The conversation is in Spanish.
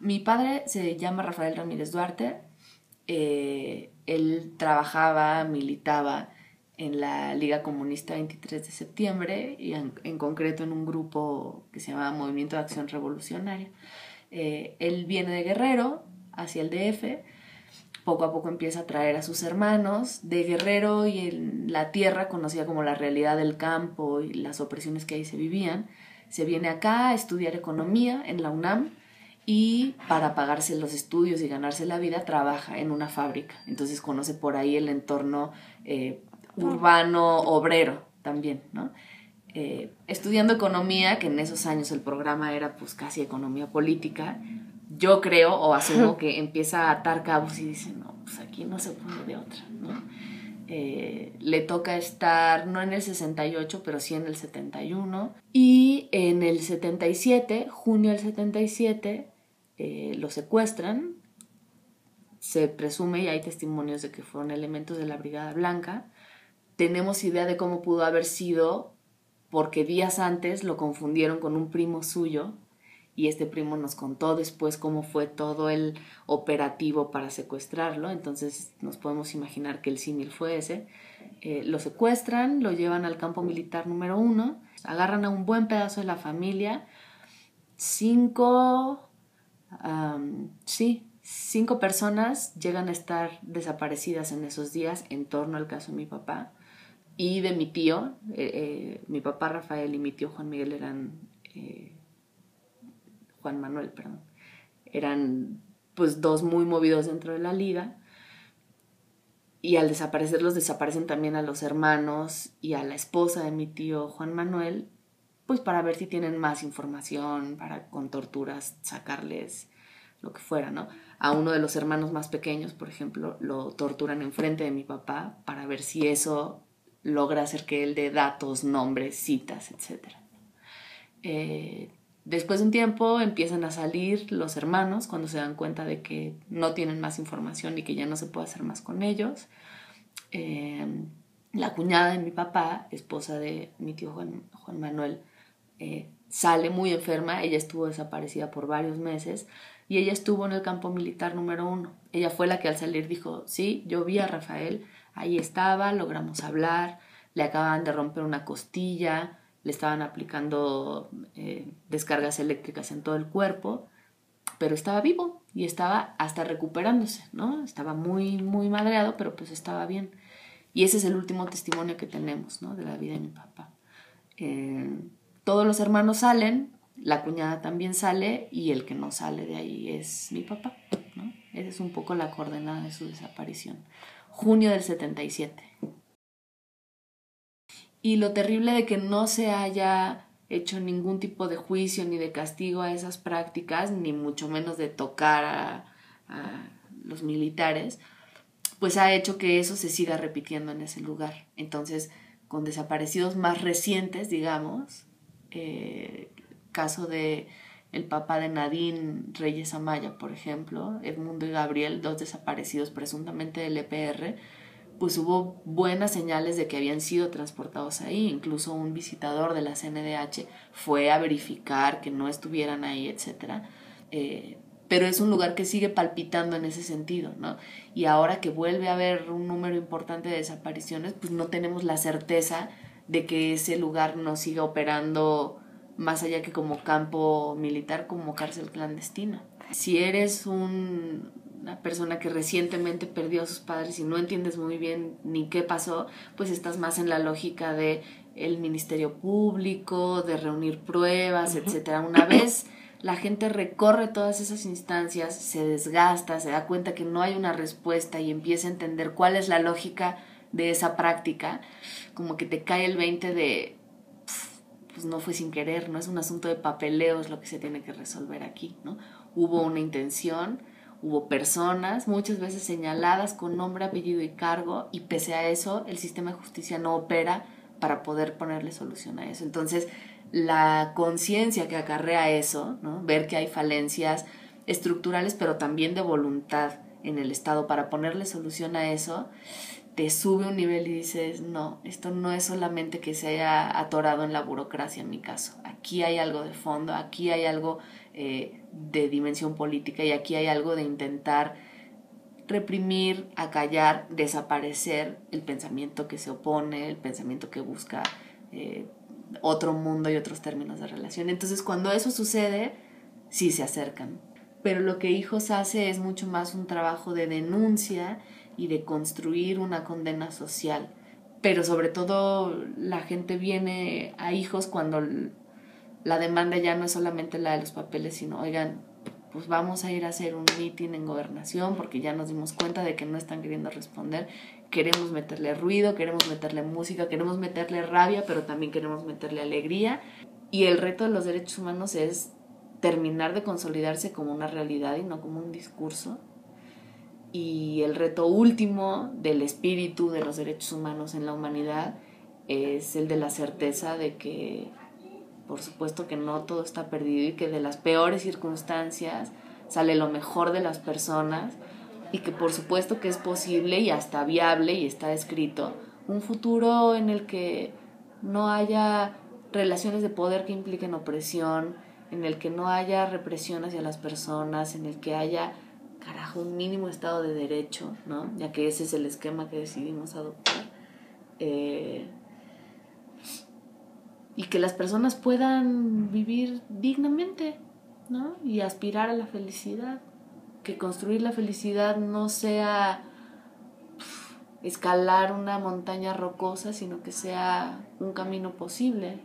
Mi padre se llama Rafael Ramírez Duarte. Él trabajaba, militaba en la Liga Comunista 23 de septiembre y en concreto en un grupo que se llamaba Movimiento de Acción Revolucionaria. Él viene de Guerrero hacia el DF, poco a poco empieza a traer a sus hermanos de Guerrero y en la tierra conocida como la realidad del campo y las opresiones que ahí se vivían. Se viene acá a estudiar economía en la UNAM y para pagarse los estudios y ganarse la vida trabaja en una fábrica. Entonces conoce por ahí el entorno urbano, obrero también, ¿no? Estudiando economía, que en esos años el programa era pues casi economía política, yo creo o asumo que empieza a atar cabos y dice, no, pues aquí no se puede de otra, ¿no? Le toca estar no en el 68, pero sí en el 71. Y en el 77, junio del 77, lo secuestran. Se presume, y hay testimonios de que fueron elementos de la Brigada Blanca. Tenemos idea de cómo pudo haber sido porque días antes lo confundieron con un primo suyo y este primo nos contó después cómo fue todo el operativo para secuestrarlo. Entonces nos podemos imaginar que el símil fue ese. Lo secuestran, lo llevan al campo militar número 1, agarran a un buen pedazo de la familia, 5 personas llegan a estar desaparecidas en esos días en torno al caso de mi papá y de mi tío. Mi papá Rafael y mi tío Juan Miguel Juan Manuel, perdón, eran pues dos muy movidos dentro de la liga, y al desaparecerlos desaparecen también a los hermanos y a la esposa de mi tío Juan Manuel, pues para ver si tienen más información, para con torturas sacarles lo que fuera, ¿no? A uno de los hermanos más pequeños, por ejemplo, lo torturan enfrente de mi papá para ver si eso logra hacer que él dé datos, nombres, citas, etc. Después de un tiempo empiezan a salir los hermanos cuando se dan cuenta de que no tienen más información y que ya no se puede hacer más con ellos. La cuñada de mi papá, esposa de mi tío Juan Manuel, sale muy enferma. Ella estuvo desaparecida por varios meses y ella estuvo en el campo militar número 1. Ella fue la que al salir dijo, sí, yo vi a Rafael, ahí estaba, logramos hablar, le acababan de romper una costilla, le estaban aplicando descargas eléctricas en todo el cuerpo, pero estaba vivo y estaba hasta recuperándose, ¿no? Estaba muy, muy madreado, pero pues estaba bien. Y ese es el último testimonio que tenemos, ¿no? De la vida de mi papá. Todos los hermanos salen, la cuñada también sale, y el que no sale de ahí es mi papá, ¿no? Esa es un poco la coordenada de su desaparición. Junio del 77. Y lo terrible de que no se haya hecho ningún tipo de juicio ni de castigo a esas prácticas, ni mucho menos de tocar a los militares, pues ha hecho que eso se siga repitiendo en ese lugar. Entonces, con desaparecidos más recientes, digamos, caso de el papá de Nadine Reyes Amaya, por ejemplo, Edmundo y Gabriel, 2 desaparecidos presuntamente del EPR, pues hubo buenas señales de que habían sido transportados ahí. Incluso un visitador de la CNDH fue a verificar que no estuvieran ahí, etc. Pero es un lugar que sigue palpitando en ese sentido, ¿no? Y ahora que vuelve a haber un número importante de desapariciones, pues no tenemos la certeza de que ese lugar no siga operando más allá que como campo militar, como cárcel clandestina. Si eres una persona que recientemente perdió a sus padres y no entiendes muy bien ni qué pasó, pues estás más en la lógica de el Ministerio Público, de reunir pruebas, etcétera. Una vez la gente recorre todas esas instancias, se desgasta, se da cuenta que no hay una respuesta y empieza a entender cuál es la lógica de esa práctica, como que te cae el 20 de pues no fue sin querer, no es un asunto de papeleo, es lo que se tiene que resolver aquí, ¿no? Hubo una intención, hubo personas, muchas veces señaladas con nombre, apellido y cargo, y pese a eso el sistema de justicia no opera para poder ponerle solución a eso. Entonces, la conciencia que acarrea eso, ¿no? Ver que hay falencias estructurales, pero también de voluntad en el Estado para ponerle solución a eso, te sube un nivel y dices, no, esto no es solamente que se haya atorado en la burocracia en mi caso. Aquí hay algo de fondo, aquí hay algo de dimensión política, y aquí hay algo de intentar reprimir, acallar, desaparecer el pensamiento que se opone, el pensamiento que busca otro mundo y otros términos de relación. Entonces, cuando eso sucede, sí se acercan. Pero lo que Hijos hace es mucho más un trabajo de denuncia y de construir una condena social. Pero sobre todo la gente viene a Hijos cuando la demanda ya no es solamente la de los papeles, sino, oigan, pues vamos a ir a hacer un meeting en Gobernación porque ya nos dimos cuenta de que no están queriendo responder. Queremos meterle ruido, queremos meterle música, queremos meterle rabia, pero también queremos meterle alegría. Y el reto de los derechos humanos es terminar de consolidarse como una realidad y no como un discurso. Y el reto último del espíritu de los derechos humanos en la humanidad es el de la certeza de que, por supuesto, que no todo está perdido y que de las peores circunstancias sale lo mejor de las personas, y que por supuesto que es posible y hasta viable, y está escrito, un futuro en el que no haya relaciones de poder que impliquen opresión, en el que no haya represión hacia las personas, en el que haya, carajo, un mínimo estado de derecho, ¿no? Ya que ese es el esquema que decidimos adoptar. Y que las personas puedan vivir dignamente, ¿no? Y aspirar a la felicidad. Que construir la felicidad no sea escalar una montaña rocosa, sino que sea un camino posible.